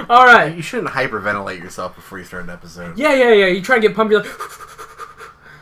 All right. You shouldn't hyperventilate yourself before you start an episode. Yeah. You try and get pumped. You're like,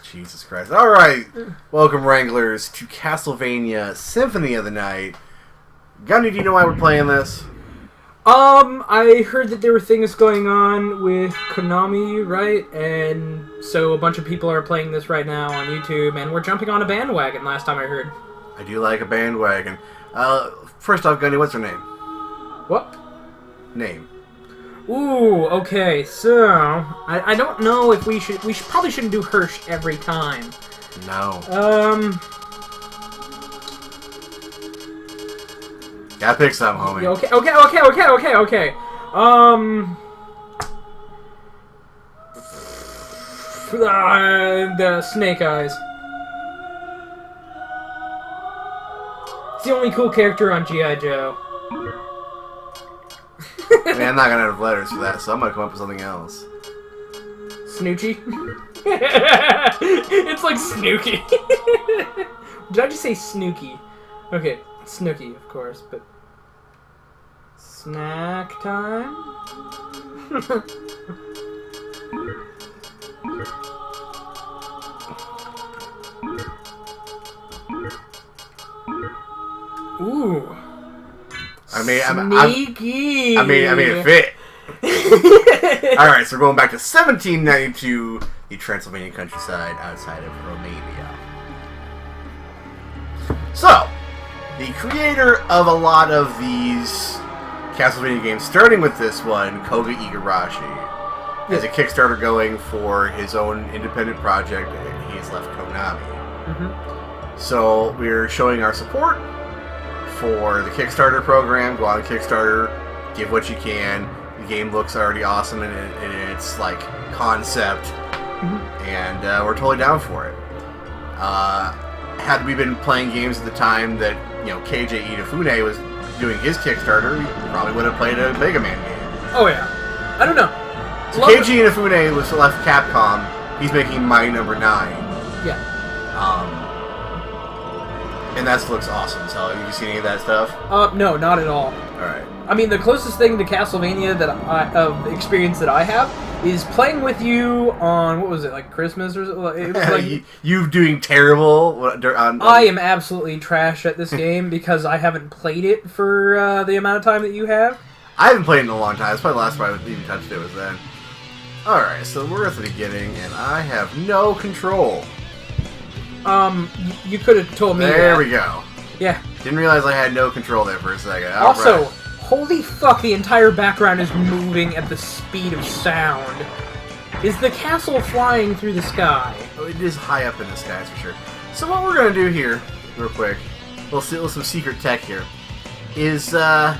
Jesus Christ. All right. Welcome, Wranglers, to Castlevania Symphony of the Night. Gunny, do you know why we're playing this? I heard that there were things going on with Konami, right? And so a bunch of people are playing this right now on YouTube, and we're jumping on a bandwagon, last time I heard. I do like a bandwagon. First off, Gunny, what's her name? What? Name. Ooh, okay, so... I don't know if we probably shouldn't do Hirsch every time. No. Gotta pick something, homie. Okay. The Snake Eyes. It's the only cool character on G.I. Joe. I mean, I'm not gonna have letters for that, so I'm gonna come up with something else. Snoochie? It's like Snooky. Did I just say Snooky? Okay, Snooky, of course, but... Snack time? Ooh. Sneaky. I mean, it fit. Alright, so we're going back to 1792, the Transylvanian countryside outside of Romania. So, the creator of a lot of these Castlevania games, starting with this one, Koga Igarashi, has a Kickstarter going for his own independent project, and he's left Konami. Mm-hmm. So, we're showing our support for the Kickstarter program. Go on Kickstarter, give what you can. The game looks already awesome in its like concept, and we're totally down for it. Had we been playing games at the time that KJ Inafune was doing his Kickstarter, we probably would have played a Mega Man game. Oh yeah, I don't know. So KJ Inafune was left Capcom. He's making Mighty Number 9. Yeah. And that looks awesome. So, have you seen any of that stuff? No, not at all. Alright. I mean, the closest thing to Castlevania of experience that I have is playing with you on, what was it, like Christmas or something? It was like, you doing terrible? I am absolutely trash at this game because I haven't played it for the amount of time that you have. I haven't played it in a long time. It's probably the last time I even touched it was then. Alright, so we're at the beginning, and I have no control. You could have told me There that. we go. Yeah. Didn't realize I had no control there for a second. Also, holy fuck, the entire background is moving at the speed of sound. Is the castle flying through the sky? Oh, it is high up in the sky, for sure. So what we're going to do here, real quick, we'll see some secret tech here, is, so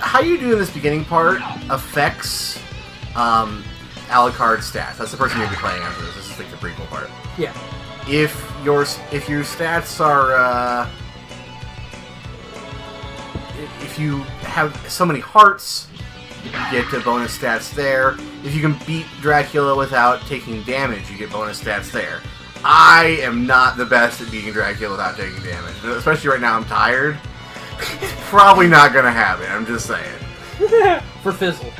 how you do in this beginning part affects, Alucard stats. That's the person you're going to be playing after this. This is like the prequel part. Yeah. If your stats are, if you have so many hearts, you get the bonus stats there. If you can beat Dracula without taking damage, you get bonus stats there. I am not the best at beating Dracula without taking damage. Especially right now, I'm tired. It's probably not going to happen, I'm just saying. For fizzle.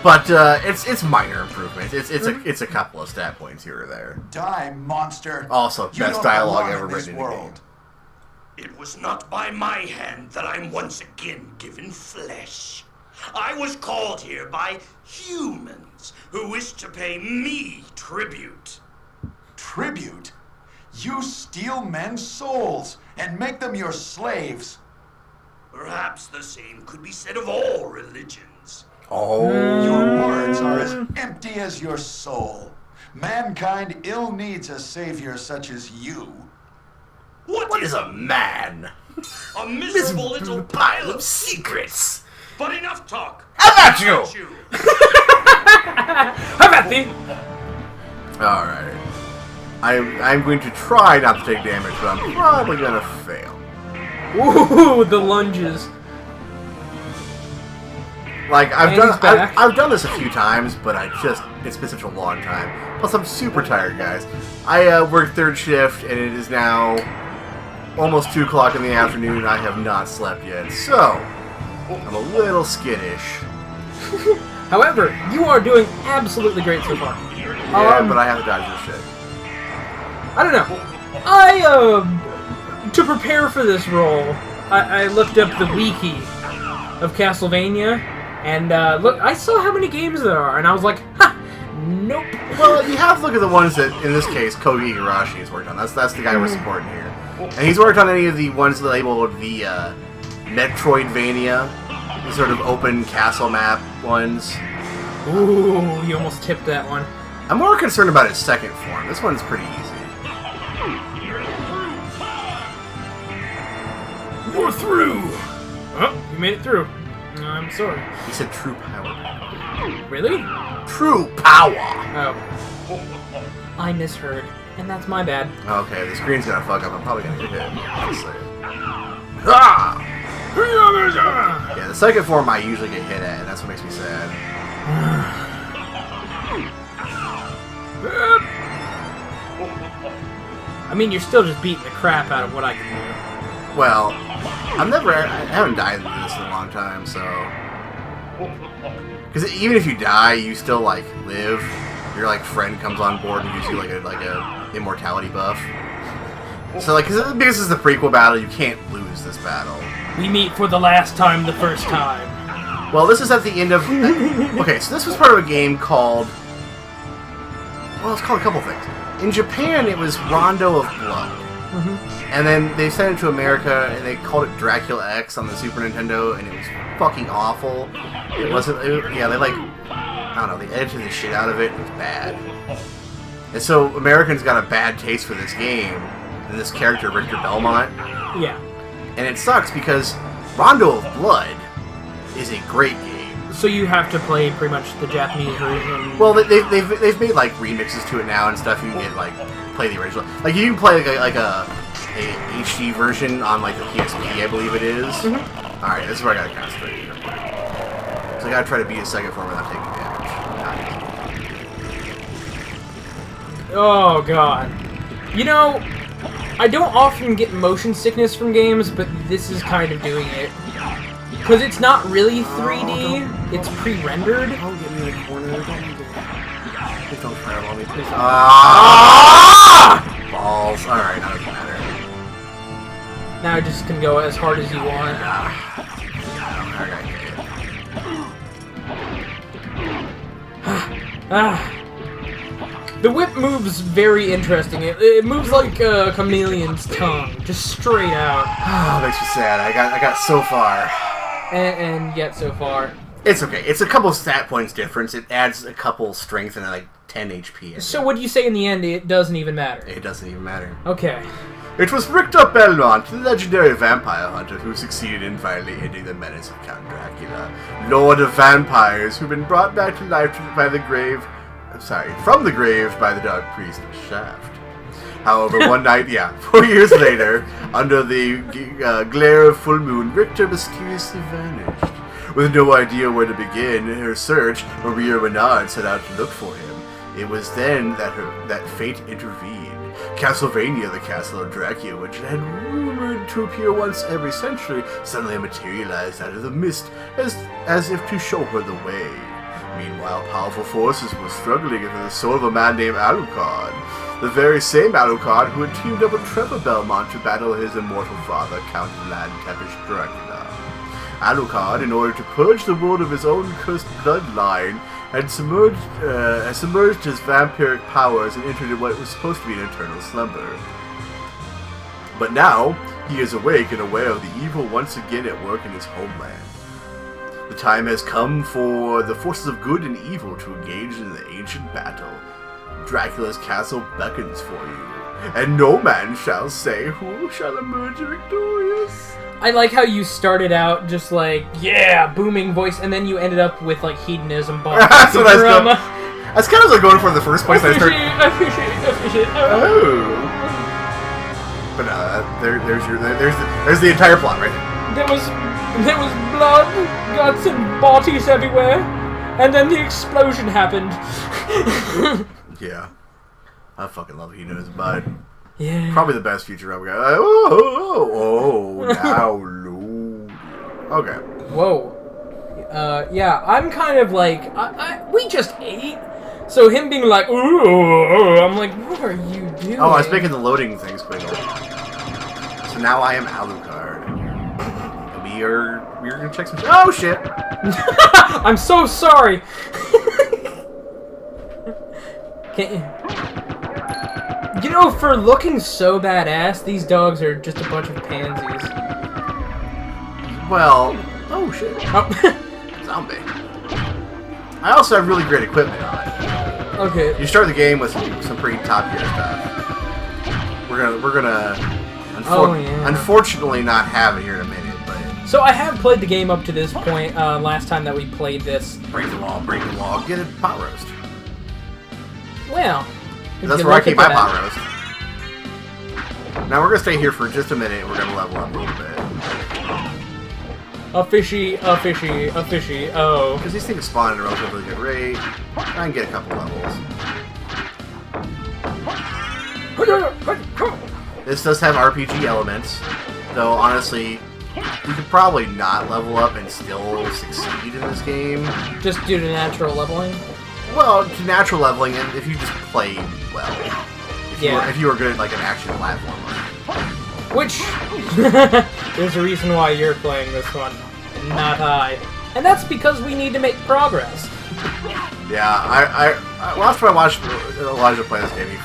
But it's minor improvements. It's a couple of stat points here or there. Die, monster! Also, You best don't dialogue belong ever in this written in a game. world. It was not by my hand that I'm once again given flesh. I was called here by humans who wish to pay me tribute. Tribute? You steal men's souls and make them your slaves. Perhaps the same could be said of all religions. Oh. Your words are as empty as your soul. Mankind ill needs a savior such as you. What is a man? A miserable little pile of secrets. But enough talk. How about you? How about thee? Alright. I'm going to try not to take damage, but I'm probably going to fail. Ooh, the lunges. Like, back. I've done this a few times, but it's been such a long time. Plus, I'm super tired, guys. I work third shift, and it is now almost 2 o'clock in the afternoon, and I have not slept yet. So, I'm a little skittish. However, you are doing absolutely great so far. Yeah, but I have to dodge this shit. I don't know. To prepare for this role, I looked up the wiki of Castlevania, and look, I saw how many games there are, and I was like, ha, nope. Well, you have to look at the ones that, in this case, Koji Igarashi has worked on. That's the guy we're supporting here. And he's worked on any of the ones labeled the Metroidvania, the sort of open castle map ones. Ooh, you almost tipped that one. I'm more concerned about his second form. This one's pretty easy. You're through! Oh, you made it through. I'm sorry. He said true power. Really? True power! Oh. I misheard, and that's my bad. Okay, the screen's gonna fuck up. I'm probably gonna get hit. Let's see. Ah! Yeah, the second form I usually get hit at, and that's what makes me sad. I mean, you're still just beating the crap out of what I can do. Well, I haven't died in this in a long time, so... Because even if you die, you still, like, live. Your, like, friend comes on board and gives you, like a immortality buff. So, like, because this is the prequel battle, you can't lose this battle. We meet for the last time the first time. Well, this is at the end of... Okay, so this was part of a game called... Well, it's called a couple things. In Japan, it was Rondo of Blood. Mm-hmm. And then they sent it to America, and they called it Dracula X on the Super Nintendo, and it was fucking awful. It wasn't... yeah, they, like... I don't know, they edited the shit out of it, and it was bad. And so Americans got a bad taste for this game, and this character, Richter Belmont. Yeah. And it sucks, because Rondo of Blood is a great game. So you have to play pretty much the Japanese version. Well, they've made like remixes to it now and stuff. You can get like play the original. Like you can play like a HD version on like the PSP, I believe it is. Mm-hmm. All right, this is where I gotta concentrate here. So I gotta try to beat a second form without taking damage. Oh god. You know, I don't often get motion sickness from games, but this is kind of doing it. Because it's not really 3D, it's pre-rendered. Don't get me in a corner. Please don't fireball me, please. Balls. Alright, that doesn't matter. Now I just can go as hard as you want. The whip moves very interesting. It moves like a chameleon's tongue, just straight out. Oh, makes me sad. I got so far. And yet so far. It's okay. It's a couple stat points difference. It adds a couple strength and like 10 HP. So what do you say in the end? It doesn't even matter. It doesn't even matter. Okay. It was Richter Belmont, the legendary vampire hunter who succeeded in finally ending the menace of Count Dracula, Lord of Vampires, who'd been brought back to life by the grave... from the grave by the dark priest Shaft. However, one night, 4 years later, under the glare of full moon, Richter mysteriously vanished. With no idea where to begin her search, Maria Renard set out to look for him. It was then that fate intervened. Castlevania, the Castle of Dracula, which had rumored to appear once every century, suddenly materialized out of the mist, as if to show her the way. Meanwhile, powerful forces were struggling for the soul of a man named Alucard. The very same Alucard who had teamed up with Trevor Belmont to battle his immortal father, Count Vlad Tepish Dracula. Alucard, in order to purge the world of his own cursed bloodline, had submerged his vampiric powers and entered what was supposed to be an eternal slumber. But now, he is awake and aware of the evil once again at work in his homeland. The time has come for the forces of good and evil to engage in the ancient battle. Dracula's castle beckons for you, and no man shall say who shall emerge victorious. I like how you started out just like, yeah, booming voice, and then you ended up with like hedonism bombs. That's what I was going. That's kind of what I was going for in the first place. I appreciate. Oh. But there's the entire plot right there. There was blood, guts, and bodies everywhere, and then the explosion happened. Yeah. I fucking love hedonism, bud. Yeah. Probably the best Futurama guy. Now, Lord. Okay. Whoa. Yeah, I'm kind of like, we just ate. So him being like, ooh, I'm like, what are you doing? Oh, I was making the loading things quicker. So now I am Alucard. And we're gonna check some. Oh shit! I'm so sorry. You know, for looking so badass, these dogs are just a bunch of pansies. Well, oh shit! Oh. Zombie. I also have really great equipment on it. Okay. You start the game with some pretty top tier stuff. We're gonna unfortunately not have it here in a minute, but so I have played the game up to this point. Last time that we played this. break the wall, get a pot roast. Well, That's where I keep my pot roast. Now we're gonna stay here for just a minute. And we're gonna level up a little bit. A fishy, oh. Because these things spawn at a relatively good rate. I can get a couple levels. This does have RPG elements, though honestly, you could probably not level up and still succeed in this game. Just due to natural leveling? Well, to natural leveling, and if you just play well. If you were good at like an action platformer. Which, there's a reason why you're playing this one, not I. And that's because we need to make progress. Yeah, I last time I watched Elijah play this game, he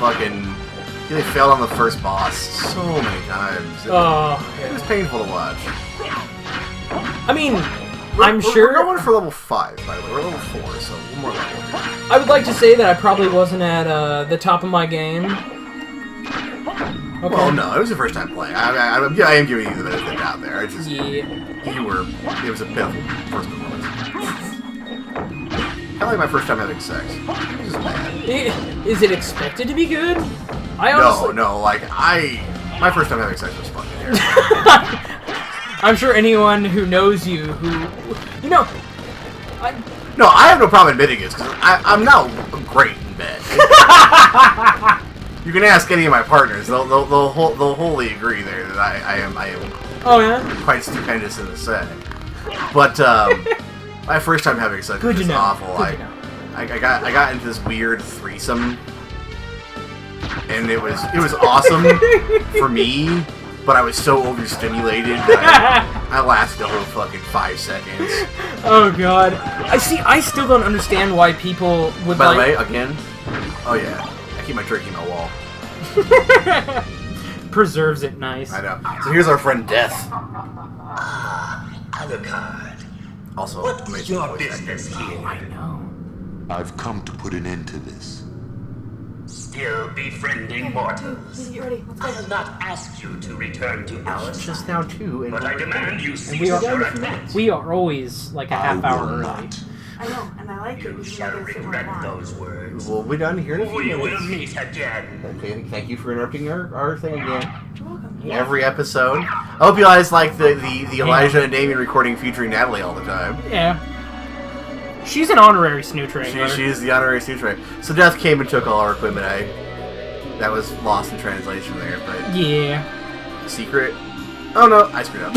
failed on the first boss so many times. It was painful to watch. I mean, I'm sure... We're going for level 5, by the way. We're level 4, so one more level. I would like to say that I probably wasn't at the top of my game. Okay. Well, no, it was the first time playing. I am giving you the benefit of the doubt there. It was a pitiful first performance. Kind of like my first time having sex. This is bad. Is it expected to be good? My first time having sex was fucking terrible. I'm sure anyone who knows you, No, I have no problem admitting it, because I'm now great in bed. You can ask any of my partners; they'll wholly agree there that I am. Oh yeah. Quite stupendous in the setting. But my first time having sex was just awful. I got into this weird threesome, and it was awesome for me. But I was so overstimulated that I lasted a whole fucking 5 seconds. Oh god. I still don't understand why people would By the way, again, oh yeah, I keep my turkey in my wall. Preserves it nice. I know. So here's our friend Death. Alucard. Also, What is your business here? I know. I've come to put an end to this. Still befriending mortals. I have not asked you to return to our Just side, now too, but I demand you cease we are- your advance. We are always like a half hour early. Not. I know, and I like it. You shall regret those words. We'll be done here in a few We will minutes. meet again. Okay, thank you for interrupting our thing again. You're welcome. Every episode. I hope you guys like the Elijah and Damien recording featuring Natalie all the time. Yeah. She's an honorary snooch wrangler. She's the honorary snooch wrangler. So Death came and took all our equipment. That was lost in translation there, but Yeah. secret. Oh no, I screwed up.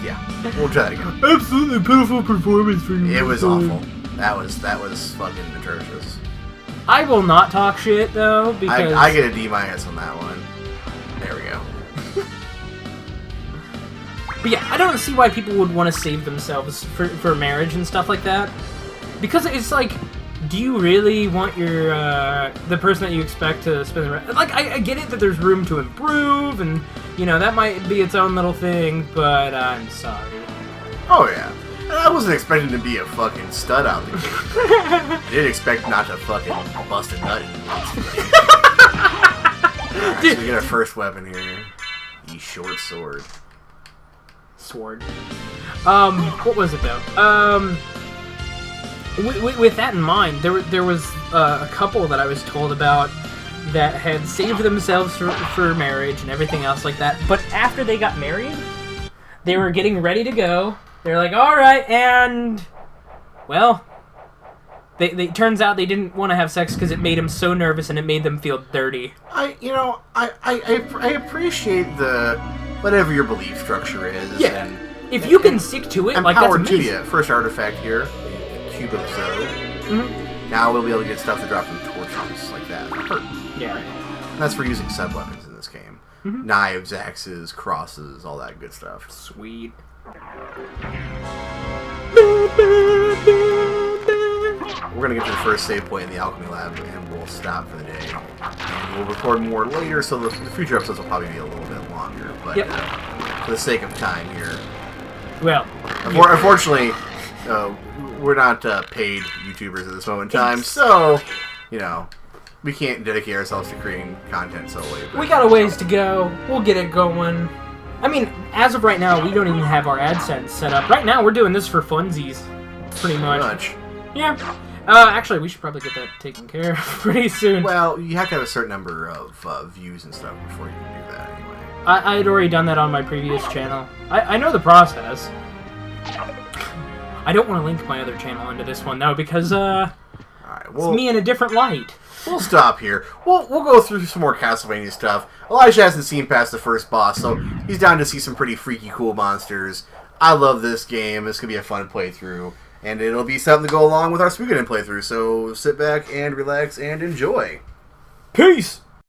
Yeah, we'll try that again. Absolutely pitiful performance for you. It was awful. That was fucking atrocious. I will not talk shit though because I get a D- on that one. There we go. But yeah, I don't see why people would want to save themselves for marriage and stuff like that. Because it's like, do you really want your the person that you expect to spend the rest? Like, I get it that there's room to improve, and that might be its own little thing, but I'm sorry. Oh yeah. I wasn't expecting to be a fucking stud out the gate. I did expect not to fucking bust a nut. Alright, so we get our first weapon here. The short sword. Sword. What was it though? With that in mind, there was a couple that I was told about that had saved themselves for marriage and everything else like that. But after they got married, they were getting ready to go. They're like, all right, and well, they turns out they didn't want to have sex because it made them so nervous and it made them feel dirty. I appreciate the whatever your belief structure is, Yeah. and If you can stick to it, And like, that's power to amazing. you. First artifact here, Cube of Zoe. Mm-hmm. Now we'll be able to get stuff to drop from torches like that. Hurt. Yeah. And that's for using sub-weapons in this game. Knives, axes, crosses, all that good stuff. Sweet. We're going to get to the first save point in the Alchemy Lab, and we'll stop for the day. And we'll record more later, so the future episodes will probably be a little bit longer. But Yep. For the sake of time here... Well, Unfortunately, we're not paid YouTubers at this moment in time, so, you know, we can't dedicate ourselves to creating content solely. But we got a ways to go. We'll get it going. I mean, as of right now, we don't even have our AdSense set up. Right now, we're doing this for funsies, pretty much. Yeah. Actually, we should probably get that taken care of pretty soon. Well, you have to have a certain number of views and stuff before you can do that anyway. I had already done that on my previous channel. I know the process. I don't want to link my other channel into this one, though, because, Alright, it's me in a different light. We'll stop here. We'll go through some more Castlevania stuff. Elijah hasn't seen past the first boss, so he's down to see some pretty freaky cool monsters. I love this game. It's going to be a fun playthrough. And it'll be something to go along with our Spookin' playthrough, so sit back and relax and enjoy. Peace!